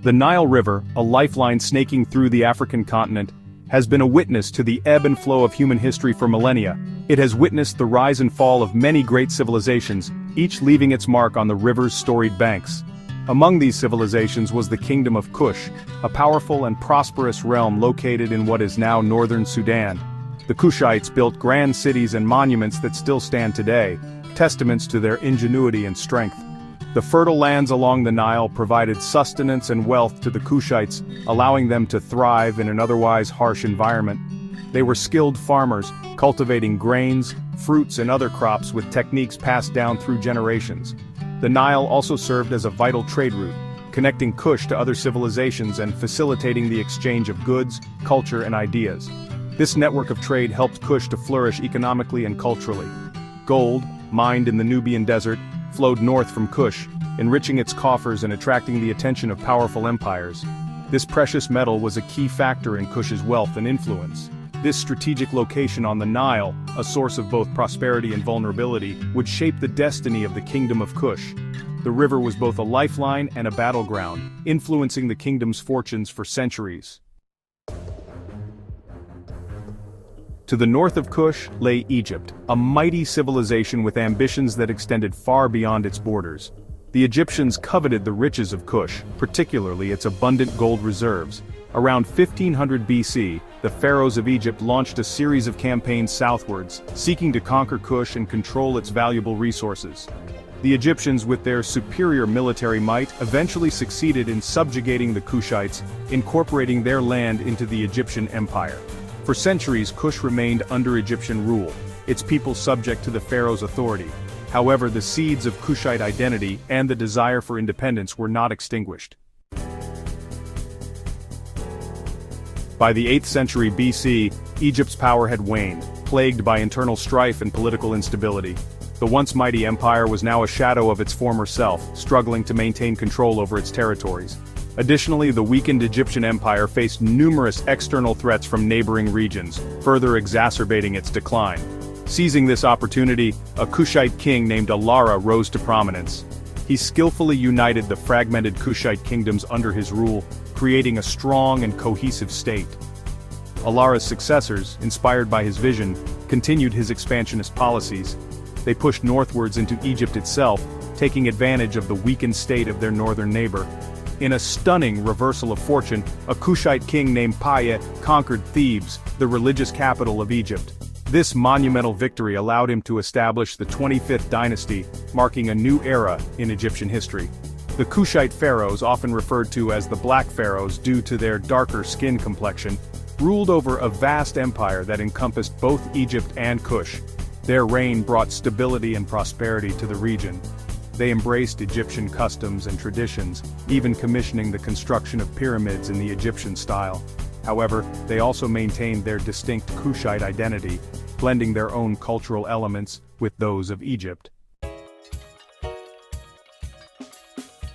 The Nile River, a lifeline snaking through the African continent, has been a witness to the ebb and flow of human history for millennia. It has witnessed the rise and fall of many great civilizations, each leaving its mark on the river's storied banks. Among these civilizations was the Kingdom of Kush, a powerful and prosperous realm located in what is now northern Sudan. The Kushites built grand cities and monuments that still stand today, testaments to their ingenuity and strength. The fertile lands along the Nile provided sustenance and wealth to the Kushites, allowing them to thrive in an otherwise harsh environment. They were skilled farmers, cultivating grains, fruits and other crops with techniques passed down through generations. The Nile also served as a vital trade route, connecting Kush to other civilizations and facilitating the exchange of goods, culture and ideas. This network of trade helped Kush to flourish economically and culturally. Gold, mined in the Nubian desert, flowed north from Kush, enriching its coffers and attracting the attention of powerful empires. This precious metal was a key factor in Kush's wealth and influence. This strategic location on the Nile, a source of both prosperity and vulnerability, would shape the destiny of the Kingdom of Kush. The river was both a lifeline and a battleground, influencing the kingdom's fortunes for centuries. To the north of Kush lay Egypt, a mighty civilization with ambitions that extended far beyond its borders. The Egyptians coveted the riches of Kush, particularly its abundant gold reserves. Around 1500 BC, the pharaohs of Egypt launched a series of campaigns southwards, seeking to conquer Kush and control its valuable resources. The Egyptians, with their superior military might, eventually succeeded in subjugating the Kushites, incorporating their land into the Egyptian empire. For centuries, Kush remained under Egyptian rule, its people subject to the pharaoh's authority. However, the seeds of Kushite identity and the desire for independence were not extinguished. By the 8th century BC, Egypt's power had waned, plagued by internal strife and political instability. The once mighty empire was now a shadow of its former self, struggling to maintain control over its territories. Additionally, the weakened Egyptian empire faced numerous external threats from neighboring regions, further exacerbating its decline. Seizing this opportunity, a Kushite king named Alara rose to prominence. He skillfully united the fragmented Kushite kingdoms under his rule, creating a strong and cohesive state. Alara's successors, inspired by his vision, continued his expansionist policies. They pushed northwards into Egypt itself, taking advantage of the weakened state of their northern neighbor. In a stunning reversal of fortune, a Kushite king named Paya conquered Thebes, the religious capital of Egypt. This monumental victory allowed him to establish the 25th dynasty, marking a new era in Egyptian history. The Kushite pharaohs, often referred to as the Black Pharaohs due to their darker skin complexion, ruled over a vast empire that encompassed both Egypt and Kush. Their reign brought stability and prosperity to the region. They embraced Egyptian customs and traditions, even commissioning the construction of pyramids in the Egyptian style. However, they also maintained their distinct Kushite identity, blending their own cultural elements with those of Egypt.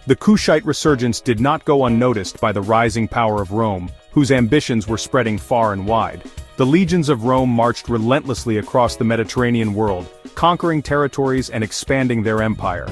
The Kushite resurgence did not go unnoticed by the rising power of Rome, whose ambitions were spreading far and wide. The legions of Rome marched relentlessly across the Mediterranean world, conquering territories and expanding their empire.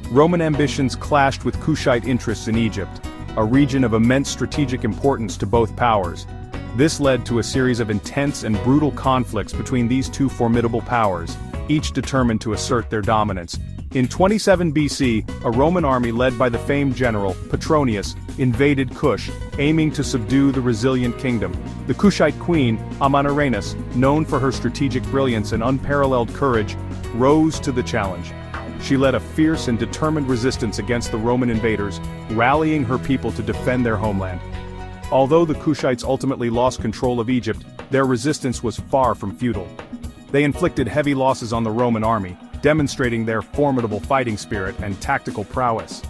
Roman ambitions clashed with Kushite interests in Egypt, a region of immense strategic importance to both powers. This led to a series of intense and brutal conflicts between these two formidable powers, each determined to assert their dominance. In 27 BC, a Roman army led by the famed general, Petronius, invaded Kush, aiming to subdue the resilient kingdom. The Kushite queen, Amanirenas, known for her strategic brilliance and unparalleled courage, rose to the challenge. She led a fierce and determined resistance against the Roman invaders, rallying her people to defend their homeland. Although the Kushites ultimately lost control of Egypt, their resistance was far from futile. They inflicted heavy losses on the Roman army, demonstrating their formidable fighting spirit and tactical prowess.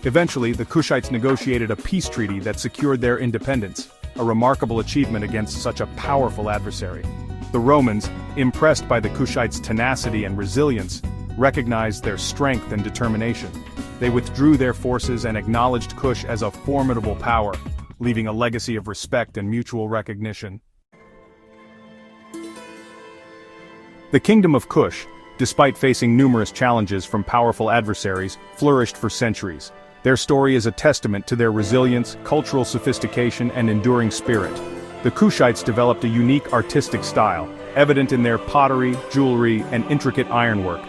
Eventually, the Kushites negotiated a peace treaty that secured their independence, a remarkable achievement against such a powerful adversary. The Romans, impressed by the Kushites' tenacity and resilience, recognized their strength and determination. They withdrew their forces and acknowledged Kush as a formidable power, leaving a legacy of respect and mutual recognition. The Kingdom of Kush, despite facing numerous challenges from powerful adversaries, flourished for centuries. Their story is a testament to their resilience, cultural sophistication, and enduring spirit. The Kushites developed a unique artistic style, evident in their pottery, jewelry, and intricate ironwork.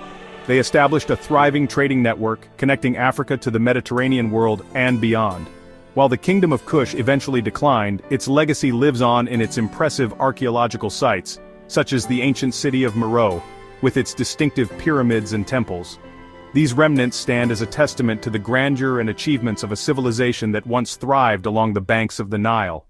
They established a thriving trading network, connecting Africa to the Mediterranean world and beyond. While the Kingdom of Kush eventually declined, its legacy lives on in its impressive archaeological sites, such as the ancient city of Meroe, with its distinctive pyramids and temples. These remnants stand as a testament to the grandeur and achievements of a civilization that once thrived along the banks of the Nile.